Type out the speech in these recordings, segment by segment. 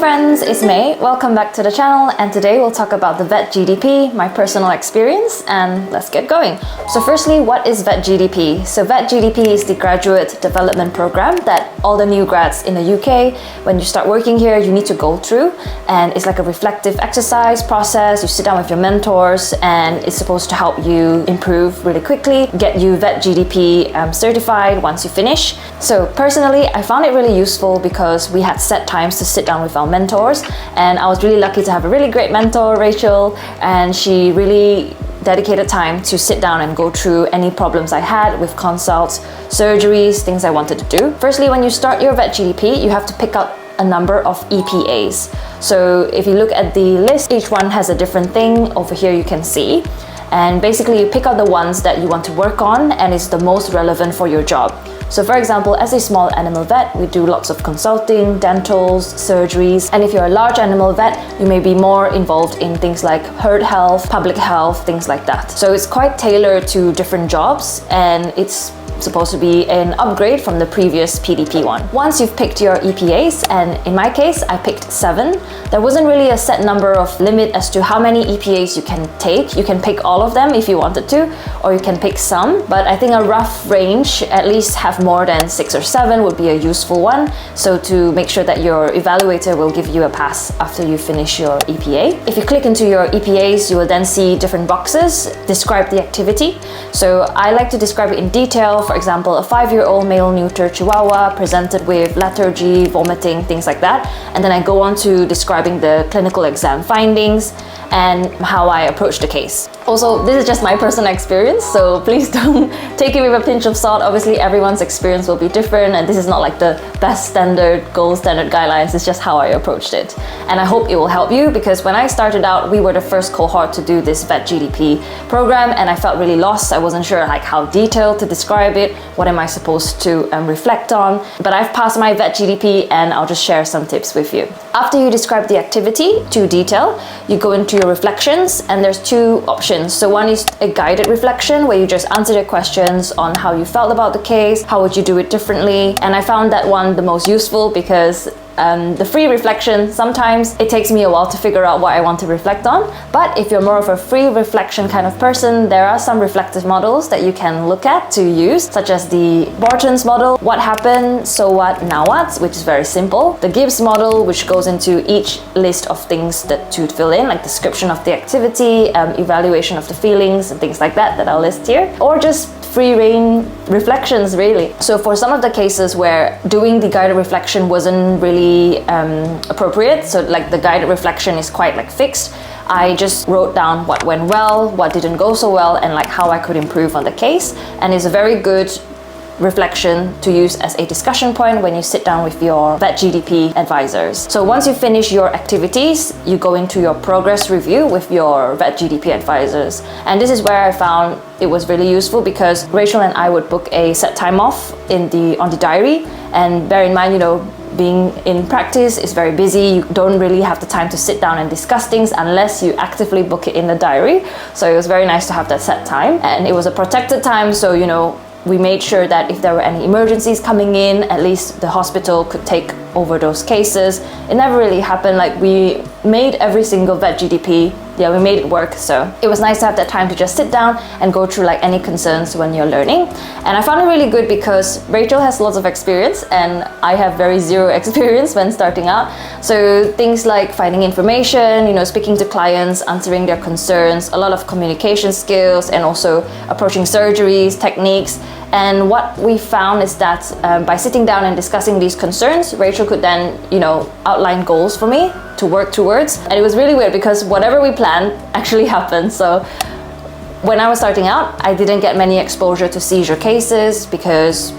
friends, it's May. Welcome back to the channel, and today we'll talk about the Vet GDP, my personal experience, and let's get going. So firstly, what is Vet GDP? So Vet GDP is the graduate development program that all the new grads in the UK, when you start working here, you need to go through, and it's like a reflective exercise process. You sit down with your mentors, and it's supposed to help you improve really quickly, get you Vet GDP certified once you finish. So personally, I found it really useful because we had set times to sit down with our mentors, and I was really lucky to have a really great mentor, Rachel, and she really dedicated time to sit down and go through any problems I had with consults, surgeries, things I wanted to do. Firstly, when you start your Vet GDP, you have to pick out a number of EPAs. So if you look at the list, each one has a different thing. Over here you can see. And basically you pick out the ones that you want to work on and is the most relevant for your job. So for example, as a small animal vet, we do lots of consulting, dentals, surgeries. And if you're a large animal vet, you may be more involved in things like herd health, public health, things like that. So it's quite tailored to different jobs, and it's supposed to be an upgrade from the previous PDP one. Once you've picked your EPAs, and in my case, I picked 7, there wasn't really a set number of limit as to how many EPAs you can take. You can pick all of them if you wanted to, or you can pick some, but I think a rough range, at least have more than 6 or 7 would be a useful one. So to make sure that your evaluator will give you a pass after you finish your EPA. If you click into your EPAs, you will then see different boxes, describe the activity. So I like to describe it in detail. For example, a 5-year-old male neuter Chihuahua presented with lethargy, vomiting, things like that. And then I go on to describing the clinical exam findings and how I approach the case. Also, this is just my personal experience, so please don't take it with a pinch of salt. Obviously, everyone's experience will be different, and this is not like the best standard, gold standard guidelines. It's just how I approached it. And I hope it will help you, because when I started out, we were the first cohort to do this Vet GDP program, and I felt really lost. I wasn't sure like how detailed to describe it. What am I supposed to reflect on? But I've passed my Vet GDP, and I'll just share some tips with you. After you describe the activity to detail, you go into your reflections, and there's 2 options. So one is a guided reflection where you just answer the questions on how you felt about the case, how would you do it differently, and I found that one the most useful because the free reflection, sometimes it takes me a while to figure out what I want to reflect on. But if you're more of a free reflection kind of person, there are some reflective models that you can look at to use, such as the Borton's model, what happened, so what, now what, which is very simple. The Gibbs model, which goes into each list of things that to fill in, like description of the activity, evaluation of the feelings, and things like that I'll list here. Or just free rein reflections, really. So for some of the cases where doing the guided reflection wasn't really appropriate, so like the guided reflection is quite like fixed, I just wrote down what went well, what didn't go so well, and like how I could improve on the case. And it's a very good reflection to use as a discussion point when you sit down with your Vet GDP advisors. So once you finish your activities, you go into your progress review with your Vet GDP advisors. And this is where I found it was really useful, because Rachel and I would book a set time off on the diary. And bear in mind, being in practice is very busy. You don't really have the time to sit down and discuss things unless you actively book it in the diary. So it was very nice to have that set time, and it was a protected time. So we made sure that if there were any emergencies coming in, at least the hospital could take over those cases. It never really happened. Like, we made every single Vet GDP. Yeah, we made it work. So it was nice to have that time to just sit down and go through like any concerns when you're learning. And I found it really good because Rachel has lots of experience and I have very zero experience when starting out. So things like finding information, speaking to clients, answering their concerns, a lot of communication skills, and also approaching surgeries, techniques. And what we found is that by sitting down and discussing these concerns, Rachel could then, outline goals for me to work towards. And it was really weird because whatever we planned actually happened. So when I was starting out, I didn't get many exposure to seizure cases because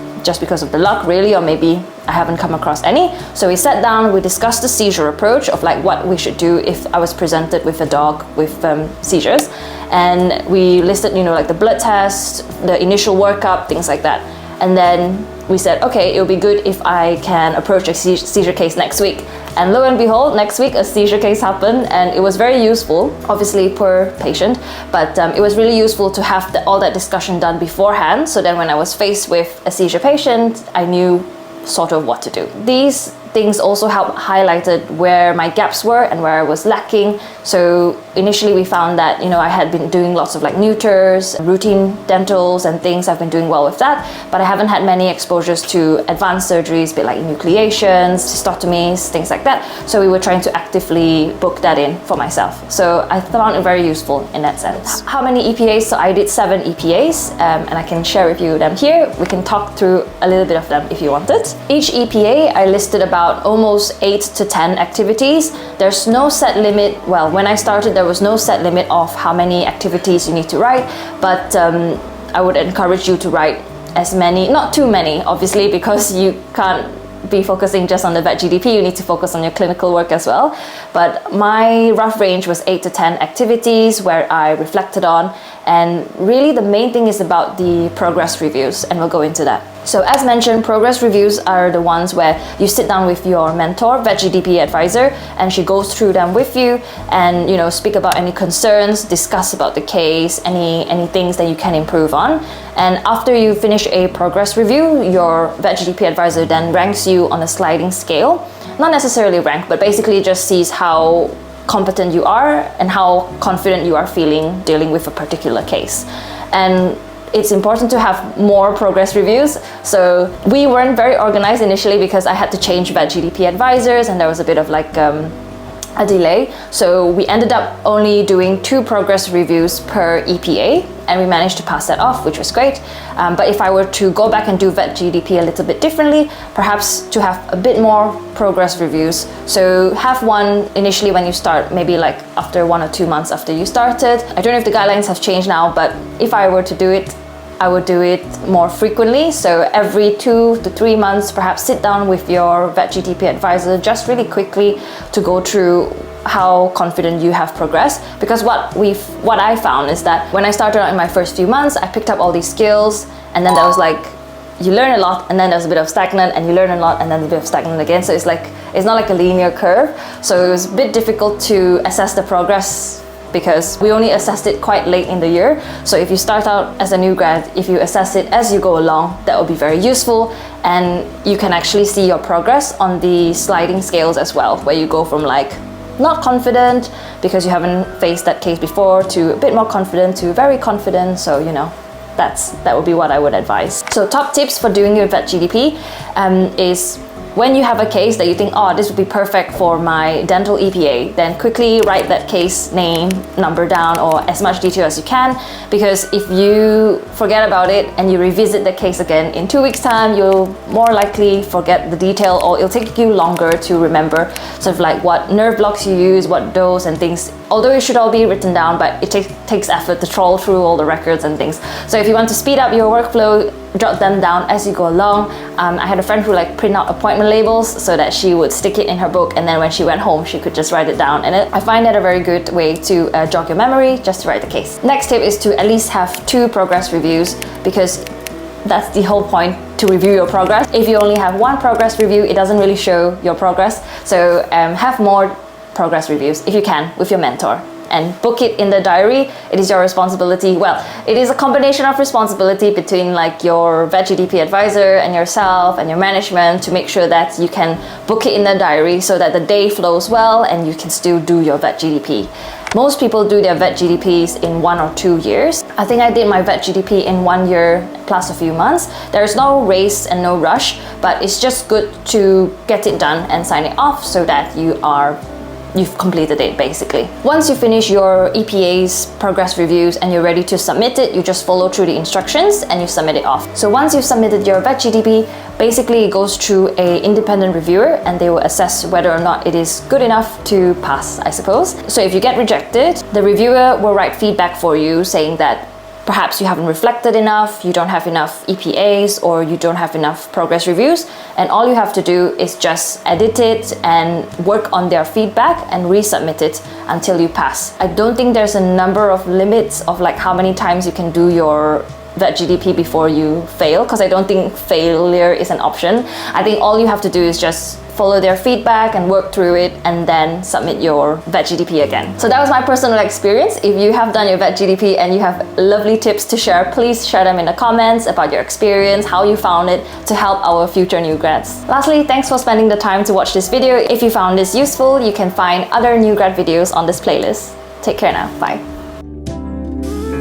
of the luck, really, or maybe I haven't come across any. So we sat down, we discussed the seizure approach of like what we should do if I was presented with a dog with seizures. And we listed, like the blood test, the initial workup, things like that. And then we said, okay, it would be good if I can approach a seizure case next week. And lo and behold, next week a seizure case happened, and it was very useful, obviously per patient, but it was really useful to have all that discussion done beforehand. So then when I was faced with a seizure patient, I knew sort of what to do. These things also helped highlighted where my gaps were and where I was lacking. So initially we found that, I had been doing lots of like neuters, routine dentals and things. I've been doing well with that, but I haven't had many exposures to advanced surgeries, a bit like enucleations, cystotomies, things like that. So we were trying to actively book that in for myself. So I found it very useful in that sense. How many EPAs? So I did 7 EPAs, and I can share with you them here. We can talk through a little bit of them if you wanted. Each EPA I listed about almost 8 to 10 activities. There's no set limit. Well, when I started, there was no set limit of how many activities you need to write, but I would encourage you to write as many, not too many, obviously, because you can't be focusing just on the vet GDP, you need to focus on your clinical work as well. But my rough range was 8 to 10 activities where I reflected on, and really the main thing is about the progress reviews, and we'll go into that. So as mentioned, progress reviews are the ones where you sit down with your mentor, Vet GDP advisor, and she goes through them with you and speak about any concerns, discuss about the case, any things that you can improve on. And after you finish a progress review, your Vet GDP advisor then ranks you on a sliding scale. Not necessarily rank, but basically just sees how competent you are and how confident you are feeling dealing with a particular case. And it's important to have more progress reviews. So we weren't very organized initially because I had to change Vet GDP advisors and there was a bit of like a delay. So we ended up only doing 2 progress reviews per EPA, and we managed to pass that off, which was great. But if I were to go back and do Vet GDP a little bit differently, perhaps to have a bit more progress reviews. So have one initially when you start, maybe like after 1 or 2 months after you started. I don't know if the guidelines have changed now, but if I were to do it, I would do it more frequently. So every 2 to 3 months, perhaps sit down with your Vet GDP advisor just really quickly to go through how confident you have progressed. Because what I found is that when I started out in my first few months, I picked up all these skills, and then there was like, you learn a lot, and then there's a bit of stagnant, and you learn a lot, and then a bit of stagnant again. So it's not like a linear curve. So it was a bit difficult to assess the progress because we only assessed it quite late in the year. So if you start out as a new grad, if you assess it as you go along, that will be very useful, and you can actually see your progress on the sliding scales as well, where you go from like not confident because you haven't faced that case before to a bit more confident to very confident. So that would be what I would advise. So top tips for doing your Vet GDP is when you have a case that you think, oh, this would be perfect for my dental EPA, then quickly write that case name, number down, or as much detail as you can, because if you forget about it and you revisit the case again in 2 weeks' time, you'll more likely forget the detail, or it'll take you longer to remember sort of like what nerve blocks you use, what dose and things, although it should all be written down, but it takes effort to troll through all the records and things. So if you want to speed up your workflow, jot them down as you go along. I had a friend who print out appointment labels so that she would stick it in her book, and then when she went home she could just write it down, and I find that a very good way to jog your memory, just to write the case. Next tip is to at least have 2 progress reviews, because that's the whole point, to review your progress. If you only have 1 progress review, it doesn't really show your progress. So have more progress reviews if you can with your mentor, and book it in the diary. It is your responsibility. Well, it is a combination of responsibility between like your Vet GDP advisor and yourself and your management to make sure that you can book it in the diary so that the day flows well and you can still do your Vet GDP. Most people do their Vet GDPs in 1 or 2 years. I think I did my Vet GDP in 1 year plus a few months. There's no race and no rush, but it's just good to get it done and sign it off so that you've completed it basically. Once you finish your EPA's progress reviews and you're ready to submit it, you just follow through the instructions and you submit it off. So once you've submitted your Vet GDP, basically it goes through an independent reviewer and they will assess whether or not it is good enough to pass, I suppose. So if you get rejected, the reviewer will write feedback for you saying that perhaps you haven't reflected enough, you don't have enough EPAs, or you don't have enough progress reviews, and all you have to do is just edit it and work on their feedback and resubmit it until you pass. I don't think there's a number of limits of like how many times you can do your Vet GDP before you fail, because I don't think failure is an option. I think all you have to do is just follow their feedback and work through it, and then submit your Vet GDP again. So that was my personal experience. If you have done your Vet GDP and you have lovely tips to share, please share them in the comments about your experience, how you found it, to help our future new grads. Lastly, thanks for spending the time to watch this video. If you found this useful, you can find other new grad videos on this playlist. Take care now. Bye.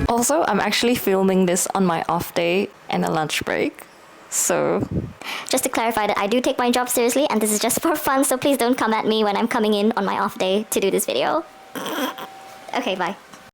Also, I'm actually filming this on my off day and a lunch break. So, just to clarify that I do take my job seriously and this is just for fun, so please don't come at me when I'm coming in on my off day to do this video. Okay, bye.